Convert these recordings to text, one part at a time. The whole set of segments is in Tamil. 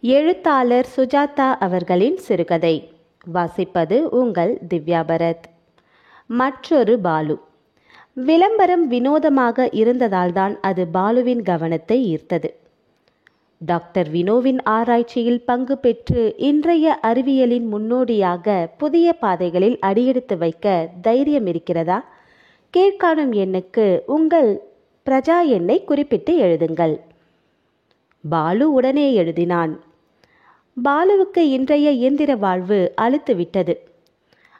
எழுத்தாளர் சுஜாதா அவர்களின் சிறுகதை. வாசிப்பது உங்கள் திவ்யா பரத். மற்றொரு பாலு. விளம்பரம் வினோதமாக இருந்ததால்தான் அது பாலுவின் கவனத்தை ஈர்த்தது. டாக்டர் வினோவின் ஆராய்ச்சியில் பங்கு பெற்று இன்றைய அறிவியலின் முன்னோடியாக புதிய பாதைகளில் அடியெடுத்து வைக்க தைரியம் இருக்கிறதா? கீழ்காணும் எண்ணுக்கு உங்கள் பிரஜா எண்ணை குறிப்பிட்டு எழுதுங்கள். பாலு உடனே எழுதினான். பாலுவுக்கு இன்றைய இயந்திர வாழ்வு அலுத்துவிட்டது.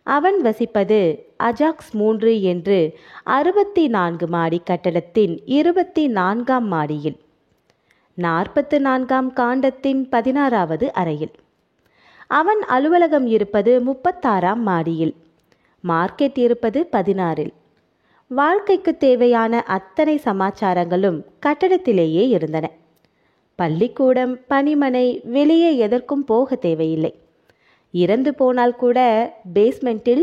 அவன் வசிப்பது அஜாக்ஸ் 3 என்று 64 மாடி கட்டடத்தின் 24ஆம் மாடியில், 44ஆம் காண்டத்தின் 16வது அறையில். அவன் அலுவலகம் இருப்பது 36ஆம் மாடியில், மார்க்கெட் இருப்பது 16இல். வாழ்க்கைக்கு தேவையான அத்தனை சமாச்சாரங்களும் கட்டடத்திலேயே இருந்தன. பள்ளிக்கூடம், பணிமனை, வெளியே எதற்கும் போக தேவையில்லை. இறந்து போனால் கூட பேஸ்மெண்டில்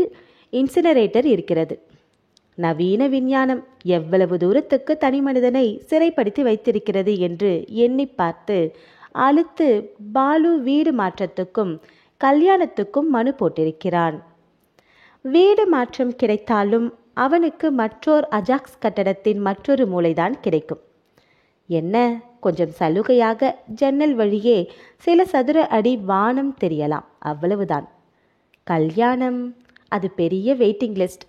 இன்சினரேட்டர் இருக்கிறது. நவீன விஞ்ஞானம் எவ்வளவு தூரத்துக்கு தனி மனிதனை சிறைப்படுத்தி வைத்திருக்கிறது என்று எண்ணி பார்த்து அலுத்து பாலு வீடு மாற்றத்துக்கும் கல்யாணத்துக்கும் மனு போட்டிருக்கிறான். வீடு மாற்றம் கிடைத்தாலும் அவனுக்கு மற்றோர் அஜாக்ஸ் கட்டடத்தின் மற்றொரு மூலைதான் கிடைக்கும். என்ன, கொஞ்சம் சலுகையாக ஜன்னல் வழியே சில சதுர அடி வானம் தெரியலாம், அவ்வளவுதான். கல்யாணம், அது பெரிய வெயிட்டிங் லிஸ்ட்.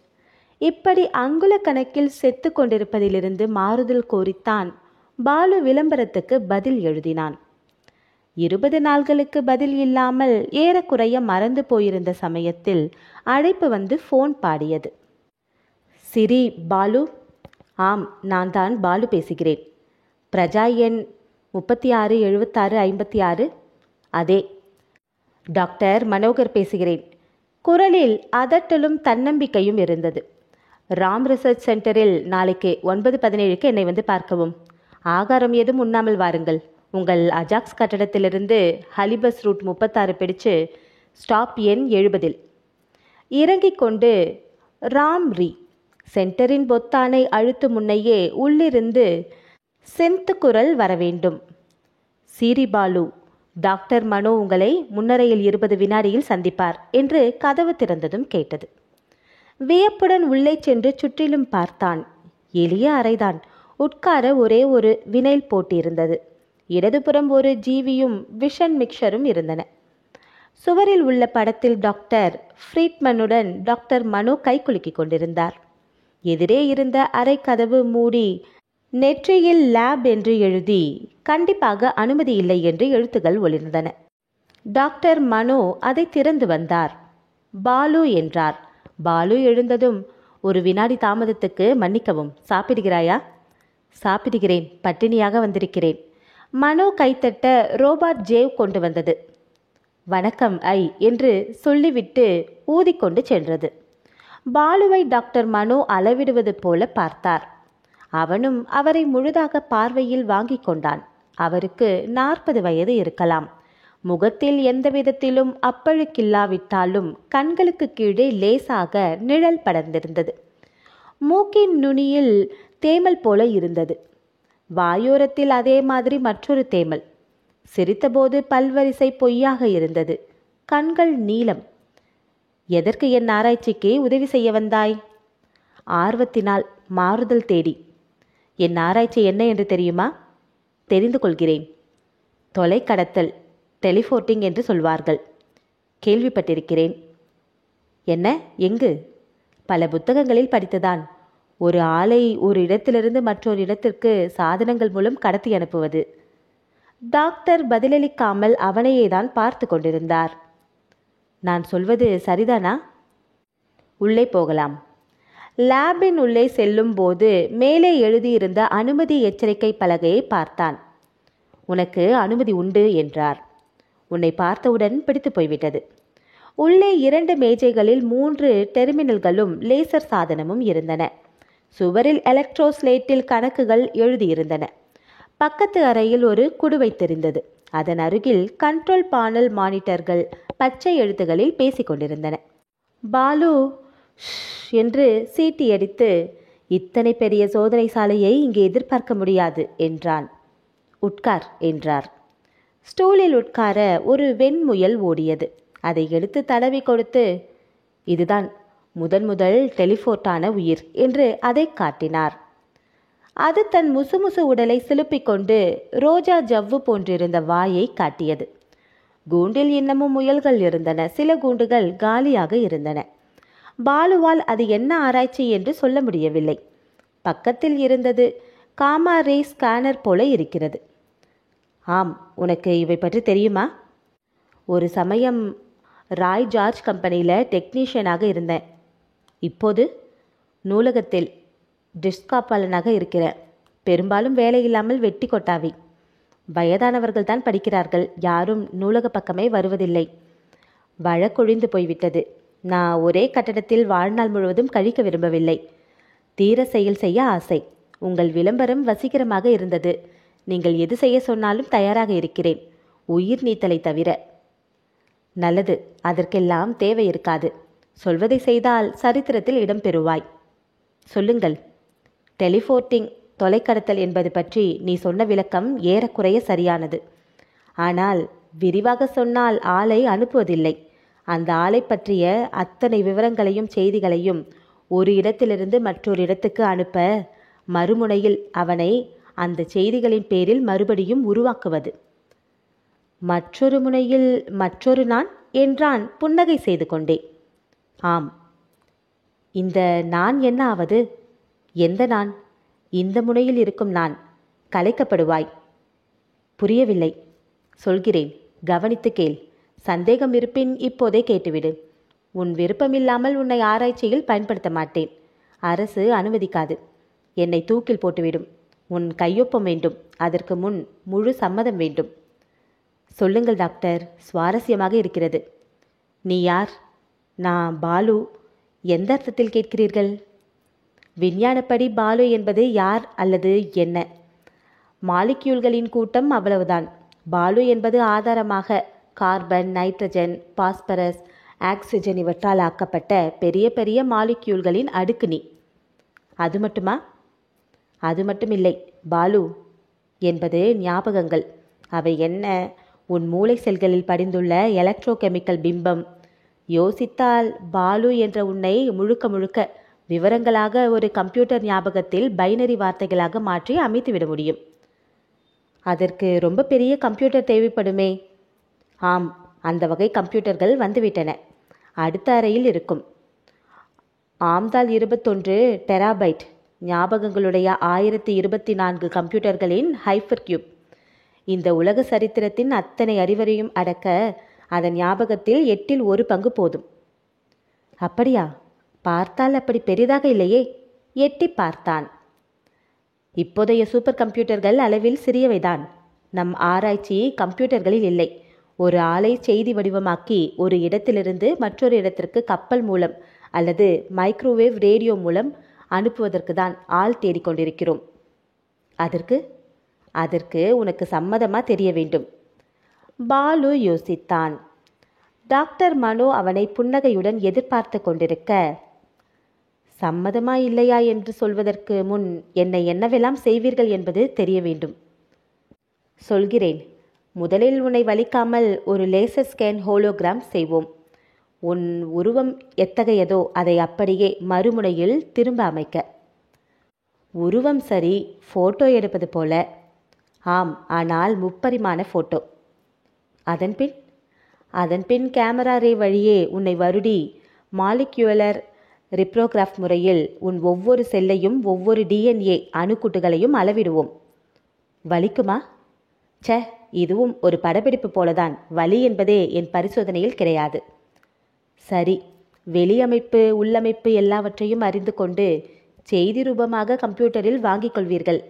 இப்படி அங்குல கணக்கில் செத்து கொண்டிருப்பதிலிருந்து மாறுதல் கோரித்தான் பாலு விளம்பரத்துக்கு பதில் எழுதினான். 20 நாள்களுக்கு பதில் இல்லாமல் ஏறக்குறைய மறந்து போயிருந்த சமயத்தில் அழைப்பு வந்து ஃபோன் பாடியது. சிரி, பாலு? ஆம், நான் தான் பாலு பேசுகிறேன். பிரஜா எண் 36 76 56. அதே. டாக்டர் மனோகர் பேசுகிறேன். குரலில் அதட்டலும் தன்னம்பிக்கையும் இருந்தது. ராம் ரிசர்ச் சென்டரில் நாளைக்கு 9:17க்கு என்னை வந்து பார்க்கவும். ஆகாரம் ஏதும் உண்ணாமல் வாருங்கள். உங்கள் அஜாக்ஸ் கட்டடத்திலிருந்து ஹலிபஸ் ரூட் 36 பிடிச்சு ஸ்டாப் எண் 70இல் இறங்கிக் கொண்டு ராம் ரி சென்டரின் பொத்தானை அழுத்து முன்னையே உள்ளிருந்து செந்து குரல் வரவேண்டும். சீரி பாலு, டாக்டர் மனோ உங்களை முன்னரையில் 20 வினாடியில் சந்திப்பார் என்று கதவு திறந்ததும் கேட்டது. வியப்புடன் உள்ளே சென்று சுற்றிலும் பார்த்தான். எளிய அறைதான். உட்கார ஒரே ஒரு வினைல் போட்டிருந்தது. இடதுபுறம் ஒரு ஜீவியும் விஷன் மிக்சரும் இருந்தன. சுவரில் உள்ள படத்தில் டாக்டர் ஃப்ரீட்மனுடன் டாக்டர் மனோ கை குலுக்கிக் கொண்டிருந்தார். எதிரே இருந்த அறை கதவு மூடி நெற்றியில் லேப் என்று எழுதி கண்டிப்பாக அனுமதி இல்லை என்று எழுத்துகள் ஒளிர்ந்தன. டாக்டர் மனோ அதை திறந்து வந்தார். பாலு என்றார். பாலு எழுந்ததும், ஒரு வினாடி தாமதத்துக்கு மன்னிக்கவும். சாப்பிடுகிறாயா? சாப்பிடுகிறேன், பட்டினியாக வந்திருக்கிறேன். மனோ கைத்தட்ட ரோபாட் ஜேவ் கொண்டு வந்தது. வணக்கம் ஐ என்று சொல்லிவிட்டு ஊதிக்கொண்டு சென்றது. பாலுவை டாக்டர் மனோ அளவிடுவது போல பார்த்தார். அவனும் அவரை முழுதாக பார்வையில் வாங்கி கொண்டான். அவருக்கு 40 வயது இருக்கலாம். முகத்தில் எந்த விதத்திலும் அப்பழுக்கில்லாவிட்டாலும் கண்களுக்கு கீழே லேசாக நிழல் படர்ந்திருந்தது. மூக்கின் நுனியில் தேமல் போல இருந்தது. வாயோரத்தில் அதே மாதிரி மற்றொரு தேமல். சிரித்தபோது பல்வரிசை பொய்யாக இருந்தது. கண்கள் நீலம். எதற்கு என் ஆராய்ச்சிக்கு உதவி செய்ய வந்தாய்? ஆர்வத்தினால், மாறுதல் தேடி. என் ஆராய்ச்சி என்ன என்று தெரியுமா? தெரிந்து கொள்கிறேன். தொலைக்கடத்தல், டெலிஃபோர்டிங் என்று சொல்வார்கள். கேள்விப்பட்டிருக்கிறேன். என்ன, எங்கு? பல புத்தகங்களில் படித்ததான். ஒரு ஆளை ஒரு இடத்திலிருந்து மற்றொரு இடத்திற்கு சாதனங்கள் மூலம் கடத்தி அனுப்புவது. டாக்டர் பதிலளிக்காமல் அவனையே தான் பார்த்து கொண்டிருந்தார். நான் சொல்வது சரிதானா? உள்ளே போகலாம். லேபின் உள்ளே செல்லும் போது மேலே எழுதியிருந்த அனுமதி எச்சரிக்கை பலகையை பார்த்தான். உனக்கு அனுமதி உண்டு என்றார். உன்னை பார்த்தவுடன் பிடித்து போய்விட்டது. உள்ளே 2 மேஜைகளில் 3 டெர்மினல்களும் லேசர் சாதனமும் இருந்தன. சுவரில் எலக்ட்ரோஸ்லேட்டில் கணக்குகள் எழுதியிருந்தன. பக்கத்து அறையில் ஒரு குடுவை தெரிந்தது. அதன் அருகில் கண்ட்ரோல் பானல் மானிட்டர்கள் பச்சை எழுத்துகளில் பேசிக்கொண்டிருந்தன. பாலு என்று சீட்டியடித்து, இத்தனை பெரிய சோதனை சாலையை இங்கே எதிர்பார்க்க முடியாது என்றான். உட்கார் என்றார். ஸ்டூலில் உட்கார ஒரு வெண்முயல் ஓடியது. அதை எடுத்து தடவி கொடுத்து, இதுதான் முதல் டெலிஃபோர்ட்டான உயிர் என்று அதை காட்டினார். அது தன் முசுமுசு உடலை சிலுப்பிக் கொண்டு ரோஜா ஜவ்வு போன்றிருந்த வாயை காட்டியது. கூண்டில் இன்னமும் முயல்கள் இருந்தன. சில கூண்டுகள் காலியாக இருந்தன. பாலுவால் அது என்ன ஆராய்ச்சி என்று சொல்ல முடியவில்லை. பக்கத்தில் இருந்தது காமா ரே ஸ்கேனர் போல இருக்கிறது. ஆம், உனக்கு இவை பற்றி தெரியுமா? ஒரு சமயம் ராய் ஜார்ஜ் கம்பெனியில் டெக்னீஷியனாக இருந்தேன். இப்போது நூலகத்தில் டிஸ்காப்பாளனாக இருக்கிறேன். பெரும்பாலும் வேலை இல்லாமல் வெட்டி கொட்டாவி. வயதானவர்கள் தான் படிக்கிறார்கள். யாரும் நூலக பக்கமே வருவதில்லை. வழக்கொழிந்து போய்விட்டது. நான் ஒரே கட்டடத்தில் வாழ்நாள் முழுவதும் கழிக்க விரும்பவில்லை. தீர செயல் செய்ய ஆசை. உங்கள் விளம்பரம் வசீகரமாக இருந்தது. நீங்கள் எது செய்ய சொன்னாலும் தயாராக இருக்கிறேன், உயிர் நீத்தலை தவிர. நல்லது, அதற்கெல்லாம் தேவை இருக்காது. சொல்வதை செய்தால் சரித்திரத்தில் இடம் பெறுவாய். சொல்லுங்கள். டெலிஃபோர்ட்டிங், தொலைக்கடத்தல் என்பது பற்றி நீ சொன்ன விளக்கம் ஏறக்குறைய சரியானது. ஆனால் விரிவாக சொன்னால் ஆளை அனுப்புவதில்லை. அந்த ஆளை பற்றிய அத்தனை விவரங்களையும் செய்திகளையும் ஒரு இடத்திலிருந்து மற்றொரு இடத்துக்கு அனுப்ப, மறுமுனையில் அவனை அந்த செய்திகளின் பேரில் மறுபடியும் உருவாக்குவது. மற்றொரு முனையில் மற்றொரு நான் என்றான் புன்னகை செய்து கொண்டே. ஆம். இந்த நான் என்ன ஆவது? எந்த நான்? இந்த முனையில் இருக்கும் நான். கலைக்கப்படுவாய். புரியவில்லை. சொல்கிறேன், கவனித்து கேள். சந்தேகம் இருப்பின் இப்போதே கேட்டுவிடு. உன் விருப்பமில்லாமல் உன்னை ஆராய்ச்சியில் பயன்படுத்த மாட்டேன். அரசு அனுமதிக்காது. என்னை தூக்கில் போட்டுவிடும். உன் கையொப்பம் வேண்டும். அதற்கு முன் முழு சம்மதம் வேண்டும். சொல்லுங்கள் டாக்டர், சுவாரஸ்யமாக இருக்கிறது. நீ யார்? நான் பாலு. எந்த அர்த்தத்தில் கேட்கிறீர்கள்? விஞ்ஞானப்படி பாலு என்பது யார் அல்லது என்ன? மாலிக்யூல்களின் கூட்டம், அவ்வளவுதான். பாலு என்பது ஆதாரமாக கார்பன், நைட்ரஜன், பாஸ்பரஸ், ஆக்சிஜன் இவற்றால் ஆக்கப்பட்ட பெரிய பெரிய மாலிக்யூல்களின் அடுக்கு நீ. அது மட்டுமா? அது மட்டுமில்லை. பாலு என்பது ஞாபகங்கள். அவை என்ன? உன் மூளை செல்களில் படிந்துள்ள எலக்ட்ரோகெமிக்கல் பிம்பம். யோசித்தால் பாலு என்ற உன்னை முழுக்க முழுக்க விவரங்களாக ஒரு கம்ப்யூட்டர் ஞாபகத்தில் பைனரி வார்த்தைகளாக மாற்றி அமைத்துவிட முடியும். அதற்கு ரொம்ப பெரிய கம்ப்யூட்டர் தேவைப்படுமே. ஆம், அந்த வகை கம்ப்யூட்டர்கள் வந்துவிட்டன. அடுத்த அறையில் இருக்கும். ஆம்தால் 21 டெராபைட் ஞாபகங்களுடைய 1024 கம்ப்யூட்டர்களின் ஹைப்பர் கியூப். இந்த உலக சரித்திரத்தின் அத்தனை அறிவரையும் அடக்க அதன் ஞாபகத்தில் 8ல் 1 பங்கு போதும். அப்படியா? பார்த்தால் அப்படி பெரிதாக இல்லையே. எட்டி பார்த்தான். இப்போதைய சூப்பர் கம்ப்யூட்டர்கள் அளவில் சிறியவைதான். நம் ஆராய்ச்சி கம்ப்யூட்டர்களில் இல்லை. ஒரு ஆளை செய்தி வடிவமாக்கி ஒரு இடத்திலிருந்து மற்றொரு இடத்திற்கு கப்பல் மூலம் அல்லது மைக்ரோவேவ் ரேடியோ மூலம் அனுப்புவதற்கு தான் ஆள் தேடிக்கொண்டிருக்கிறோம். அதற்கு உனக்கு சம்மதமா தெரிய வேண்டும். பாலு யோசித்தான். டாக்டர் மனோ அவனை புன்னகையுடன் எதிர்பார்த்து கொண்டிருக்க, சம்மதமா இல்லையா என்று சொல்வதற்கு முன் என்னை என்னவெல்லாம் செய்வீர்கள் என்பது தெரிய வேண்டும். சொல்கிறேன். முதலில் உன்னை வலிக்காமல் ஒரு லேசர் ஸ்கேன் ஹோலோகிராம் செய்வோம். உன் உருவம் எத்தகையதோ அதை அப்படியே மறுமுனையில் திரும்ப அமைக்க. உருவம் சரி, ஃபோட்டோ எடுப்பது போல. ஆம், ஆனால் 3 ஃபோட்டோ. அதன்பின் கேமரா ரே வழியே உன்னை வருடி மாலிக்யூலர் ரிப்ரோகிராஃப் முறையில் உன் ஒவ்வொரு செல்லையும் ஒவ்வொரு DNA அணுக்கூட்டுகளையும் அளவிடுவோம். வலிக்குமா? இதுவும் ஒரு படப்பிடிப்பு போலதான். வலி என்பதே என் பரிசோதனையில் கிடையாது. சரி, வெளியமைப்பு உள்ளமைப்பு எல்லாவற்றையும் அறிந்து கொண்டு செய்தி ரூபமாக கம்ப்யூட்டரில் வாங்கிக் கொள்வீர்கள்.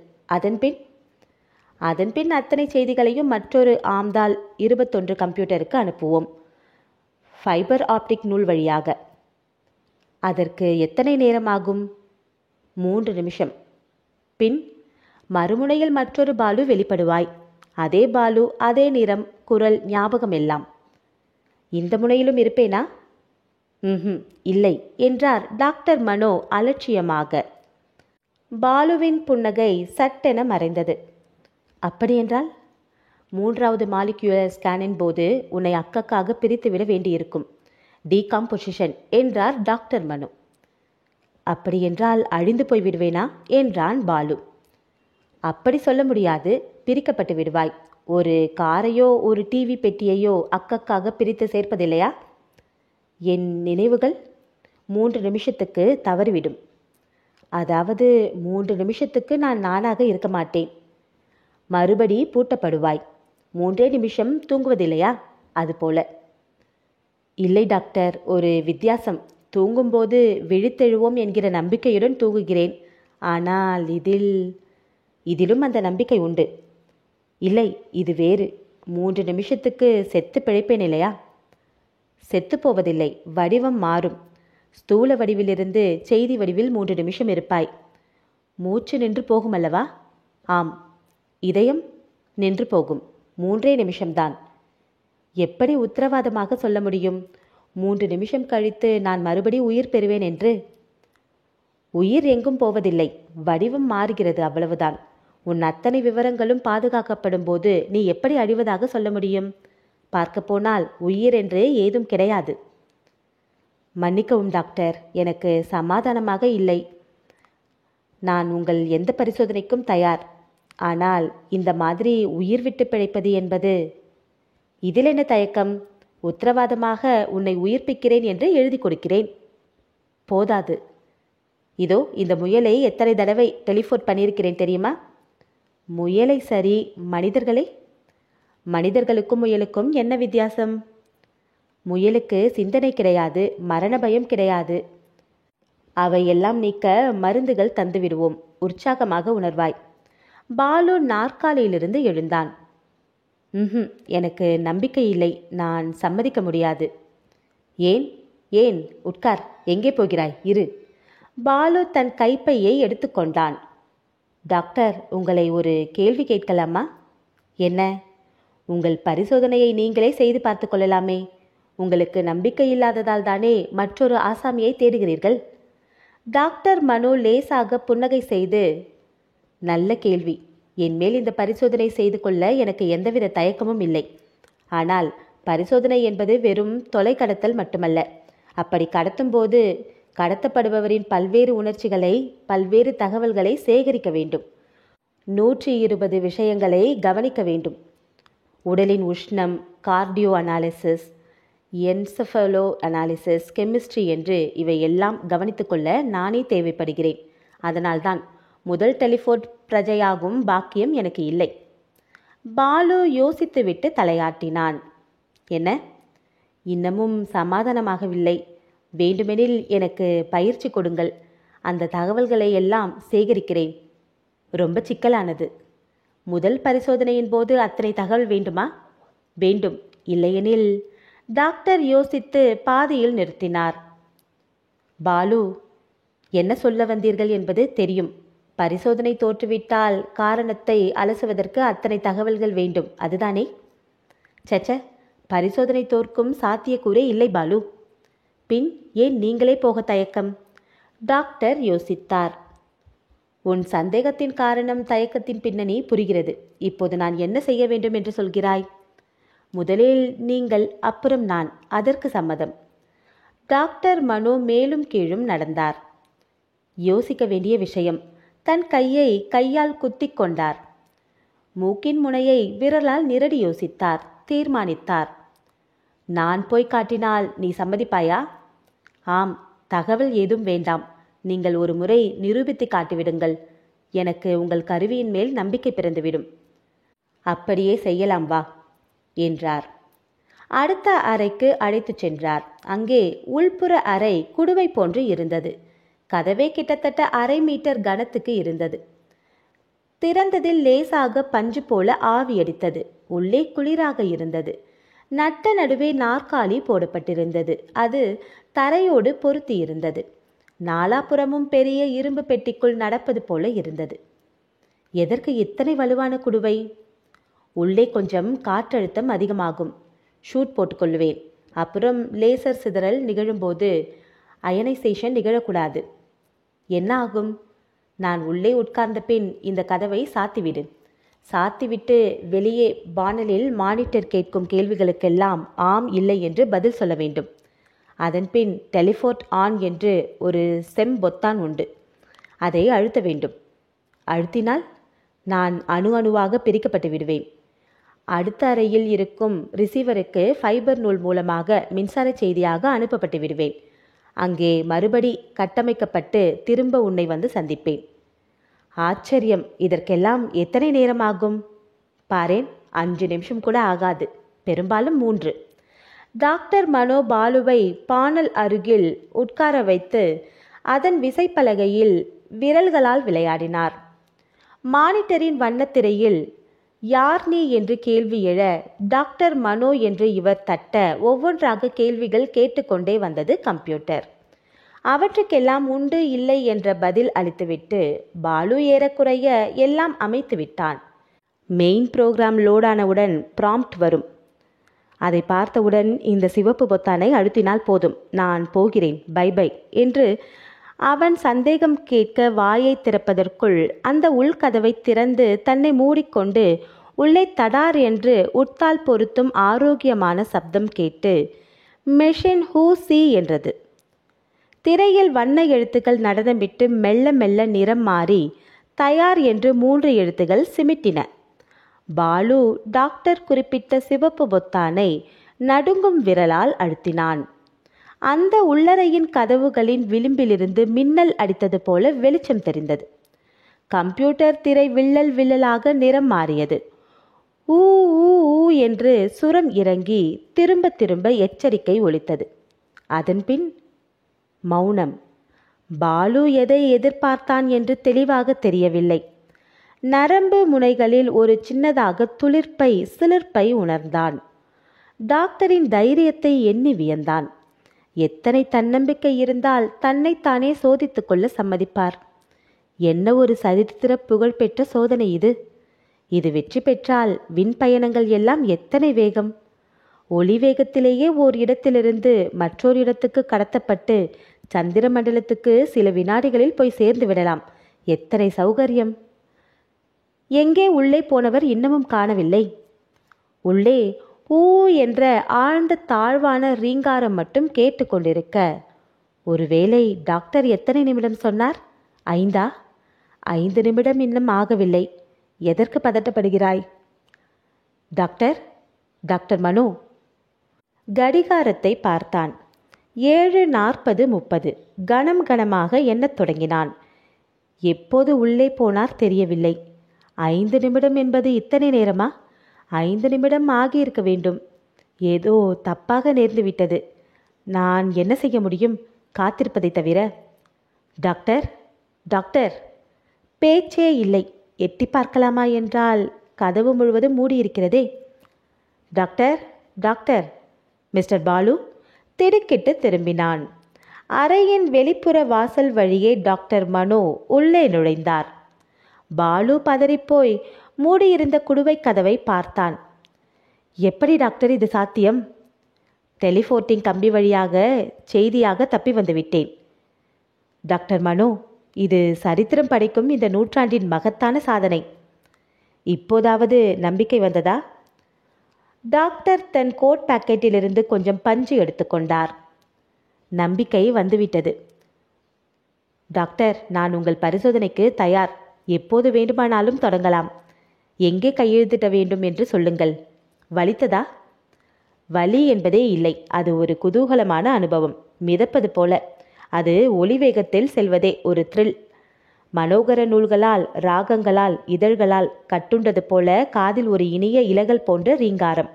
அதன்பின் அத்தனை செய்திகளையும் மற்றொரு ஆம்தால் 21 கம்ப்யூட்டருக்கு அனுப்புவோம், ஃபைபர் ஆப்டிக் நூல் வழியாக. அதற்கு எத்தனை நேரமாகும்? 3 நிமிஷம். பின் மறுமுனையில் மற்றொரு பாலு வெளிப்படுவாய். அதே பாலு, அதே நிறம், குரல், ஞாபகம் எல்லாம். இந்த முனையிலும் இருப்பேனா? இல்லை என்றார் டாக்டர் மனோ அலட்சியமாக. பாலுவின் புன்னகை சட்டென மறைந்தது. அப்படியென்றால்? மூன்றாவது மாலிக்யூலர் ஸ்கேனின் போது உன்னை அக்கக்காக பிரித்துவிட வேண்டியிருக்கும். டீகாம்போசிஷன் என்றார் டாக்டர் மனு. அப்படியென்றால் அழிந்து போய் விடுவேனா என்றான் பாலு. அப்படி சொல்ல முடியாது, பிரிக்கப்பட்டு விடுவாய். ஒரு காரையோ ஒரு டிவி பெட்டியையோ அக்கக்காக பிரித்து சேர்ப்பதில்லையா? என் நினைவுகள் 3 நிமிஷத்துக்கு தவறிவிடும். அதாவது 3 நிமிஷத்துக்கு நான் நானாக இருக்க மாட்டேன். மறுபடி பூட்டப்படுவாய். 3 நிமிஷம் தூங்குவதில்லையா? அதுபோல. இல்லை டாக்டர், ஒரு வித்தியாசம். தூங்கும்போது விழித்தெழுவோம் என்கிற நம்பிக்கையுடன் தூங்குகிறேன். ஆனால் இதிலும் அந்த நம்பிக்கை உண்டு. இல்லை, இது வேறு. 3 நிமிஷத்துக்கு செத்து பிழைப்பேன் இல்லையா? செத்து போவதில்லை, வடிவம் மாறும். ஸ்தூல வடிவிலிருந்து செய்தி வடிவில் 3 நிமிஷம் இருப்பாய். மூச்சு நின்று போகும் அல்லவா? ஆம். இதயம் நின்று போகும். 3 நிமிஷம்தான். எப்படி உத்தரவாதமாக சொல்ல முடியும் 3 நிமிஷம் கழித்து நான் மறுபடி உயிர் பெறுவேன் என்று? உயிர் எங்கும் போவதில்லை, வடிவம் மாறுகிறது, அவ்வளவுதான். உன் அத்தனை விவரங்களும் பாதுகாக்கப்படும் போது நீ எப்படி அழிவதாக சொல்ல முடியும்? பார்க்கப்போனால் உயிர் என்று ஏதும் கிடையாது. மன்னிக்கவும் டாக்டர், எனக்கு சமாதானமாக இல்லை. நான் உங்கள் எந்த பரிசோதனைக்கும் தயார். ஆனால் இந்த மாதிரி உயிர் விட்டு பிழைப்பது என்பது... இதில் என்ன தயக்கம்? உத்தரவாதமாக உன்னை உயிர்ப்பிக்கிறேன் என்று எழுதி கொடுக்கிறேன். போதாது. இதோ இந்த முயலை எத்தனை தடவை டெலிஃபோன் பண்ணியிருக்கிறேன் தெரியுமா? முயலை சரி, மனிதர்களே? மனிதர்களுக்கும் முயலுக்கும் என்ன வித்தியாசம்? முயலுக்கு சிந்தனை கிடையாது, மரண பயம் கிடையாது. அவையெல்லாம் நீக்க மருந்துகள் தந்துவிடுவோம். உற்சாகமாக உணர்வாய். பாலு நாற்காலியிலிருந்து எழுந்தான். எனக்கு நம்பிக்கை இல்லை. நான் சம்மதிக்க முடியாது. ஏன் ஏன்? உட்கார். எங்கே போகிறாய்? இரு. பாலு தன் கைப்பையை எடுத்துக்கொண்டான். டாக்டர், உங்களை ஒரு கேள்வி கேட்கலாமா? என்ன? உங்கள் பரிசோதனையை நீங்களே செய்து பார்த்து கொள்ளலாமே. உங்களுக்கு நம்பிக்கை இல்லாததால் தானே மற்றொரு ஆசாமியை தேடுகிறீர்கள். டாக்டர் மனு லேசாக புன்னகை செய்து, நல்ல கேள்வி. என் மேல் இந்த பரிசோதனை செய்து கொள்ள எனக்கு எந்தவித தயக்கமும் இல்லை. ஆனால் பரிசோதனை என்பது வெறும் தொலை கடத்தல் மட்டுமல்ல. அப்படி கடத்தும்போது கடத்தப்படுபவரின் பல்வேறு உணர்ச்சிகளை, பல்வேறு தகவல்களை சேகரிக்க வேண்டும். 120 விஷயங்களை கவனிக்க வேண்டும். உடலின் உஷ்ணம், கார்டியோ அனாலிசிஸ், என்செஃபலோ அனாலிசிஸ், கெமிஸ்ட்ரி என்று இவை எல்லாம் கவனித்துக்கொள்ள நானே தேவைப்படுகிறேன். அதனால்தான் முதல் டெலிஃபோன் பிரஜையாகும் பாக்கியம் எனக்கு இல்லை. பாலு யோசித்துவிட்டு தலையாட்டினான். என்ன? இன்னமும் சமாதானமாகவில்லை. வேண்டுமெனில் எனக்கு பயிற்சி கொடுங்கள். அந்த தகவல்களை எல்லாம் சேகரிக்கிறேன். ரொம்ப சிக்கலானது. முதல் பரிசோதனையின் போது அத்தனை தகவல் வேண்டுமா? வேண்டும். இல்லையெனில்... டாக்டர் யோசித்து பாதியில் நிறுத்தினார். பாலு, என்ன சொல்ல வந்தீர்கள் என்பது தெரியும். பரிசோதனை தோற்றுவிட்டால் காரணத்தை அலசுவதற்கு அத்தனை தகவல்கள் வேண்டும், அதுதானே? சச்ச, பரிசோதனை தோற்கும் சாத்தியக்கூறே இல்லை பாலு. பின் ஏன் நீங்களே போக தயக்கம்? டாக்டர் யோசித்தார். உன் சந்தேகத்தின் காரணம், தயக்கத்தின் பின்னணி புரிகிறது. இப்போது நான் என்ன செய்ய வேண்டும் என்று சொல்கிறாய்? முதலில் நீங்கள், அப்புறம் நான். அதற்கு சம்மதம். டாக்டர் மனு மேலும் கீழும் நடந்தார். யோசிக்க வேண்டிய விஷயம். தன் கையை கையால் குத்தி கொண்டார். மூக்கின் முனையை விரலால் நிரடி யோசித்தார். தீர்மானித்தார். நான் போய் காட்டினால் நீ சம்மதிப்பாயா? ஆம். தகவல் ஏதும் வேண்டாம். நீங்கள் ஒரு முறை நிரூபித்து காட்டிவிடுங்கள். எனக்கு உங்கள் கருவியின் மேல் நம்பிக்கை பிறந்துவிடும். அப்படியே செய்யலாம், வா என்றார். அடுத்த அறைக்கு அழைத்துச் சென்றார். அங்கே உள்புற அறை குடுவை போன்று இருந்தது. கதவே கிட்டத்தட்ட 1/2 மீட்டர் கனத்துக்கு இருந்தது. திறந்ததில் லேசாக பஞ்சு போல ஆவியடித்தது. உள்ளே குளிராக இருந்தது. நட்ட நடுவே நாற்காலி போடப்பட்டிருந்தது. அது தரையோடு பொருத்தி இருந்தது. நாலாபுறமும் பெரிய இரும்பு பெட்டிக்குள் நடப்பது போல இருந்தது. எதற்கு இத்தனை வலுவான குடுவை? உள்ளே கொஞ்சம் காற்றழுத்தம் அதிகமாகும். ஷூட் போட்டுக்கொள்வேன். அப்புறம் லேசர் சிதறல் நிகழும்போது அயனைசேஷன் நிகழக்கூடாது. என்ன ஆகும்? நான் உள்ளே உட்கார்ந்த பின் இந்த கதவை சாத்திவிடு. சாத்திவிட்டு வெளியே வானலில் மானிட்டர் கேட்கும் கேள்விகளுக்கெல்லாம் ஆம் இல்லை என்று பதில் சொல்ல வேண்டும். அதன்பின் டெலிஃபோன் ஆன் என்று ஒரு பொத்தான் உண்டு. அதை அழுத்த வேண்டும். அழுத்தினால் நான் அணுவாக பிரிக்கப்பட்டு விடுவேன். அடுத்த அறையில் இருக்கும் ரிசீவருக்கு ஃபைபர் நூல் மூலமாக மின்சார செய்தியாக அனுப்பப்பட்டு விடுவேன். அங்கே மறுபடி கட்டமைக்கப்பட்டு திரும்ப உன்னை வந்து சந்திப்பேன். ஆச்சரியம்! இதற்கெல்லாம் எத்தனை நேரமாகும்? பாரேன், 5 நிமிஷம் கூட ஆகாது, பெரும்பாலும் 3. டாக்டர் மனோ பாலுவை பானல் அருகில் உட்கார வைத்து அதன் விசைப்பலகையில் விரல்களால் விளையாடினார். மானிட்டரின் வண்ணத்திரையில் யார் நீ என்று கேள்வி எழ டாக்டர் மனோ என்று இவர் தட்ட ஒவ்வொன்றாக கேள்விகள் கேட்டுக்கொண்டே வந்தது கம்ப்யூட்டர். அவற்றுக்கெல்லாம் உண்டு இல்லை என்ற பதில் அளித்துவிட்டு பாலு ஏறக்குறைய எல்லாம் அமைத்து விட்டான். மெயின் ப்ரோக்ராம் லோடானவுடன் ப்ராம்ப்ட் வரும். அதை பார்த்தவுடன் இந்த சிவப்பு பொத்தானை அழுத்தினால் போதும், நான் போகிறேன், பை பை என்று அவன் சந்தேகம் கேட்க வாயை திறப்பதற்குள் அந்த உள்கதவை திறந்து தன்னை மூடிக்கொண்டு உள்ளே தடார் என்று உட்தால் பொருத்தும் ஆரோக்கியமான சப்தம் கேட்டு மெஷின் ஹூ சி என்றது. திரையில் வண்ண எழுத்துக்கள் நடனமிட்டு மெல்ல மெல்ல நிறம் மாறி தயார் என்று 3 எழுத்துகள் சிமிட்டின. பாலு டாக்டர் குறிப்பிட்ட சிவப்பு பொத்தானை நடுங்கும் விரலால் அழுத்தினான். அந்த உள்ளறையின் கதவுகளின் விளிம்பிலிருந்து மின்னல் அடித்தது போல வெளிச்சம் தெரிந்தது. கம்ப்யூட்டர் திரை வில்லல் வில்லலாக நிறம் மாறியது. ஊ ஊ ஊ என்று சுரம் இறங்கி திரும்ப திரும்ப எச்சரிக்கை ஒலித்தது. அதன்பின் மௌனம். பாலு எதை எதிர்பார்த்தான் என்று தெளிவாக தெரியவில்லை. நரம்பு முனைகளில் ஒரு சின்னதாக சிலிர்ப்பை உணர்ந்தான். டாக்டரின் தைரியத்தை எண்ணி வியந்தான். எத்தனை தன்னம்பிக்கை இருந்தால் தன்னைத்தானே சோதித்து கொள்ள சம்மதிப்பார்? என்ன ஒரு சரித்திர புகழ்பெற்ற சோதனை இது! இது வெற்றி பெற்றால் விண்பயணங்கள் எல்லாம் எத்தனை வேகம்! ஒளி வேகத்திலேயே ஓர் இடத்திலிருந்து மற்றொரு இடத்துக்கு கடத்தப்பட்டு சந்திர மண்டலத்துக்கு சில வினாடிகளில் போய் சேர்ந்து விடலாம். எத்தனை சௌகரியம்! எங்கே உள்ளே போனவர் இன்னமும் காணவில்லை. உள்ளே ஊ என்ற ஆழ்ந்த தாழ்வான ரீங்காரம் மட்டும் கேட்டுக்கொண்டிருக்க, ஒருவேளை டாக்டர் எத்தனை நிமிடம் சொன்னார்? 5 5 நிமிடம் இன்னும் ஆகவில்லை. எதற்கு பதட்டப்படுகிறாய்? டாக்டர், டாக்டர் மனோ. கடிகாரத்தை பார்த்தான். 7:40 கணம் கணமாக எண்ணத் தொடங்கினான். எப்போது உள்ளே போனார் தெரியவில்லை. 5 நிமிடம் என்பது இத்தனை நேரமா? 5 நிமிடம் ஆகியிருக்க வேண்டும். ஏதோ தப்பாக நேர்ந்துவிட்டது. நான் என்ன செய்ய முடியும்? காத்திருப்பதை தவிர. Doctor, doctor. பேச்சே இல்லை. எட்டி பார்க்கலாமா என்றால் கதவு முழுவதும் மூடியிருக்கிறதே. Doctor, doctor. மிஸ்டர் பாலு திடுக்கிட்டு திரும்பினான். அறையின் வெளிப்புற வாசல் வழியே டாக்டர் மனோ உள்ளே நுழைந்தார். பாலு பதறிப்போய் மூடியிருந்த குடுவை கதவை பார்த்தான். எப்படி டாக்டர் இது சாத்தியம்? டெலிஃபோர்டிங் கம்பி வழியாக செய்தியாக தப்பி வந்துவிட்டேன். டாக்டர் மனோ, இது சரித்திரம் படைக்கும் இந்த நூற்றாண்டின் மகத்தான சாதனை. இப்போதாவது நம்பிக்கை வந்ததா? டாக்டர் தன் கோட் பாக்கெட்டிலிருந்து கொஞ்சம் பஞ்சு எடுத்துக்கொண்டார். நம்பிக்கை வந்துவிட்டது. டாக்டர், நான் உங்கள் பரிசோதனைக்கு தயார். எப்போது வேண்டுமானாலும் தொடங்கலாம். எங்கே கையெழுத்திட வேண்டும் என்று சொல்லுங்கள். வலித்ததா? வலி என்பதே இல்லை. அது ஒரு குதூகலமான அனுபவம், மிதப்பது போல. அது ஒளி வேகத்தில் செல்வதே ஒரு த்ரில். மனோகர நூல்களால், ராகங்களால், இதழ்களால் கட்டுண்டது போல காதில் ஒரு இனிய இலகல் போன்ற ரீங்காரம்.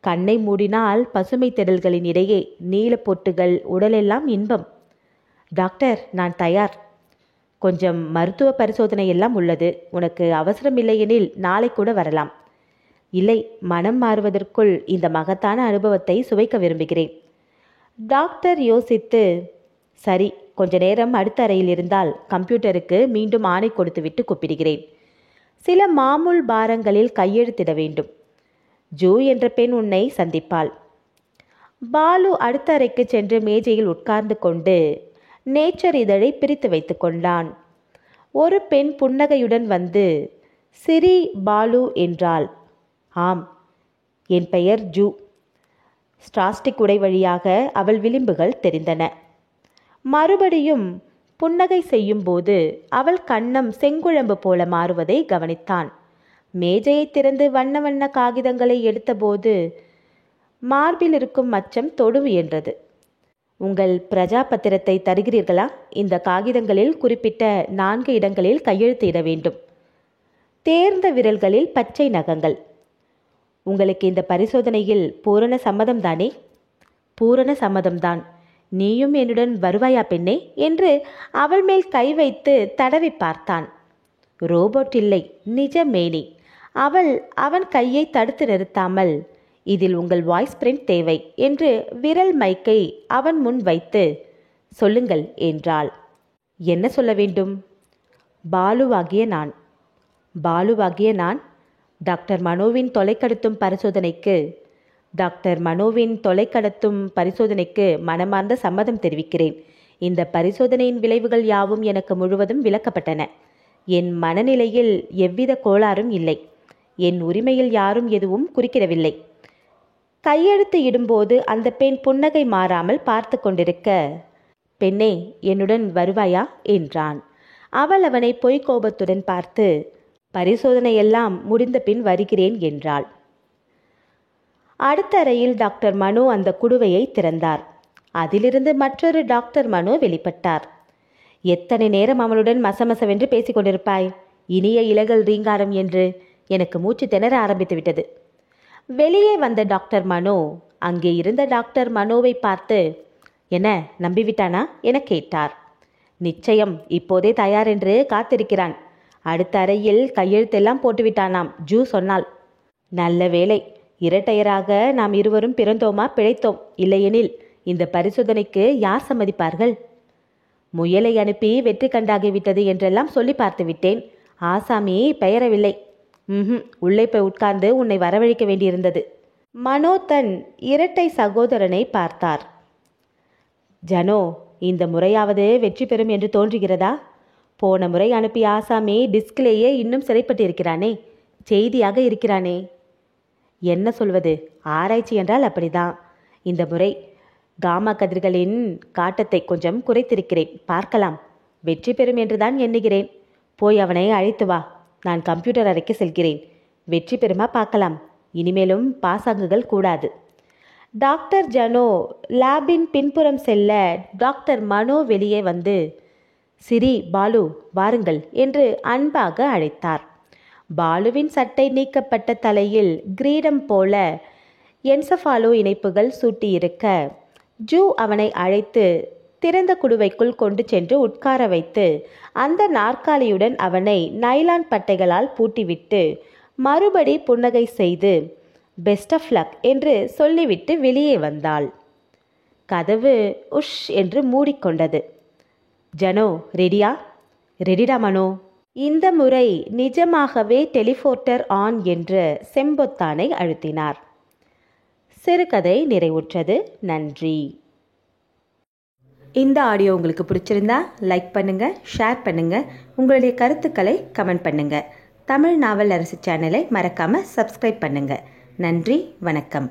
கண்ணை மூடினால் பசுமை திடல்களின் இடையே நீலப்பொட்டுகள், உடலெல்லாம் இன்பம். டாக்டர், நான் தயார். கொஞ்சம் மருத்துவ பரிசோதனை எல்லாம் உள்ளது. உனக்கு அவசரம் இல்லையெனில் நாளை கூட வரலாம். இல்லை, மனம் மாறுவதற்குள் இந்த மகத்தான அனுபவத்தை சுவைக்க விரும்புகிறேன். டாக்டர் யோசித்து, சரி, கொஞ்ச நேரம் அடுத்த அறையில் இருந்தால் கம்ப்யூட்டருக்கு மீண்டும் ஆணை கொடுத்துவிட்டு கூப்பிடுகிறேன். சில மாமூல் பாரங்களில் கையெழுத்திட வேண்டும். ஜூ என்ற பெண் உன்னை சந்திப்பாள். பாலு அடுத்த அறைக்கு சென்று மேஜையில் உட்கார்ந்து கொண்டு நேச்சர் இதழை பிரித்து வைத்து கொண்டான். ஒரு பெண் புன்னகையுடன் வந்து, சிரி பாலு என்றாள். ஆம், என் பெயர் ஜூ. ஸ்டாஸ்டிக் உடை வழியாக அவள் விளிம்புகள் தெரிந்தன. மறுபடியும் புன்னகை செய்யும்போது அவள் கன்னம் செங்குழம்பு போல மாறுவதை கவனித்தான். மேஜையை திறந்து வண்ண வண்ண காகிதங்களை எடுத்தபோது மார்பில் இருக்கும் மச்சம் தொடு என்றது. உங்கள் பிரஜா பத்திரத்தை தருகிறீர்களா? இந்த காகிதங்களில் குறிப்பிட்ட 4 இடங்களில் கையெழுத்து இட வேண்டும். தேர்ந்த விரல்களில் பச்சை நகங்கள். உங்களுக்கு இந்த பரிசோதனையில் பூரண சம்மதம்தானே? பூரண சம்மதம்தான். நீயும் என்னுடன் வருவாயா பெண்ணே என்று அவள் மேல் கை வைத்து தடவி பார்த்தான். ரோபோட் இல்லை, நிஜ மேனி. அவன் கையை தடுத்து நிறுத்தாமல், இதில் உங்கள் வாய்ஸ் பிரிண்ட் தேவை என்று விரல் மைக்கை அவன் முன் வைத்து சொல்லுங்கள் என்றாள். என்ன சொல்ல வேண்டும்? பாலுவாகிய நான் டாக்டர் மனோவின் தொலைக்கடத்தும் பரிசோதனைக்கு மனமார்ந்த சம்மதம் தெரிவிக்கிறேன். இந்த பரிசோதனையின் விளைவுகள் யாவும் எனக்கு முழுவதும் விளக்கப்பட்டன. என் மனநிலையில் எவ்வித கோளாறும் இல்லை. என் உரிமையில் யாரும் எதுவும் குறுக்கிடவில்லை. கையெழுத்து இடும்போது அந்த பெண் புன்னகை மாறாமல் பார்த்து கொண்டிருக்க, பெண்ணே, என்னுடன் வருவாயா என்றான். அவள் அவனை பொய்க்கோபத்துடன் பார்த்து, பரிசோதனையெல்லாம் முடிந்த பின் வருகிறேன் என்றாள். அடுத்த அறையில் டாக்டர் மனோ அந்த குடுவையை திறந்தார். அதிலிருந்து மற்றொரு டாக்டர் மனோ வெளிப்பட்டார். எத்தனை நேரம் அவனுடன் மசமசவென்று பேசிக் கொண்டிருப்பாய்? இனிய இலகல் ரீங்காரம் என்று எனக்கு மூச்சு திணற ஆரம்பித்து விட்டது. வெளியே வந்த டாக்டர் மனோ அங்கே இருந்த டாக்டர் மனோவை பார்த்து, என்ன நம்பிவிட்டானா என கேட்டார். நிச்சயம், இப்போதே தயார் என்று காத்திருக்கிறான். அடுத்த அறையில் கையெழுத்தெல்லாம் போட்டுவிட்டானாம், ஜூ சொன்னாள். நல்ல வேளை, இரட்டையராக நாம் இருவரும் பிறந்தோமா பிழைத்தோம். இல்லையெனில் இந்த பரிசோதனைக்கு யார் சம்மதிப்பார்கள்? முயலை அனுப்பி வெற்றி கண்டாகிவிட்டது என்றெல்லாம் சொல்லி பார்த்து விட்டேன். ஆசாமி பெயரவில்லை. உள்ளே போய் உட்கார்ந்து உன்னை வரவழைக்க வேண்டியிருந்தது. மனோ தன் இரட்டை சகோதரனை பார்த்தார். ஜனோ, இந்த முறையாவது வெற்றி பெறும் என்று தோன்றுகிறதா? போன முறை அனுப்பிய ஆசாமி டிஸ்கிலேயே இன்னும் சிறைப்பட்டிருக்கிறானே, செய்தியாக இருக்கிறானே. என்ன சொல்வது, ஆராய்ச்சி என்றால் அப்படிதான். இந்த முறை காமா கதிர்களின் காட்டத்தை கொஞ்சம் குறைத்திருக்கிறேன். பார்க்கலாம். வெற்றி பெறும் என்றுதான் எண்ணுகிறேன். போய் அவனை அழைத்து வா. நான் கம்ப்யூட்டர் அறைக்கு செல்கிறேன். வெற்றி பெறுமா பார்க்கலாம். இனிமேலும் பாசாங்குகள் கூடாது. டாக்டர் ஜனோ லேபின் பின்புறம் செல்ல டாக்டர் மனோ வெளியே வந்து, சிரி, பாலு வாருங்கள் என்று அன்பாக அழைத்தார். பாலுவின் சட்டை நீக்கப்பட்ட தலையில் கிரீடம் போல என்சஃபாலோ இணைப்புகள் சூட்டியிருக்க ஜூ அவனை அழைத்து திறந்த குடுவைக்குள் கொண்டு சென்று உட்கார வைத்து அந்த நாற்காலியுடன் அவனை நைலான் பட்டைகளால் பூட்டிவிட்டு மறுபடி புன்னகை செய்து பெஸ்ட் ஆஃப் லக் என்று சொல்லிவிட்டு வெளியே வந்தாள். கதவு உஷ் என்று மூடிக்கொண்டது. ஜனோ ரெடியா? ரெடிடா மனோ. இந்த முறை நிஜமாகவே டெலிஃபோர்டர் ஆன் என்ற செம்பொத்தானை அழுத்தினார். சிறுகதை நிறைவுற்றது. நன்றி. இந்த ஆடியோ உங்களுக்கு பிடிச்சிருந்தா லைக் பண்ணுங்கள், ஷேர் பண்ணுங்கள், உங்களுடைய கருத்துக்களை கமெண்ட் பண்ணுங்கள். தமிழ் நாவல் அரசு சேனலை மறக்காமல் சப்ஸ்கிரைப் பண்ணுங்கள். நன்றி, வணக்கம்.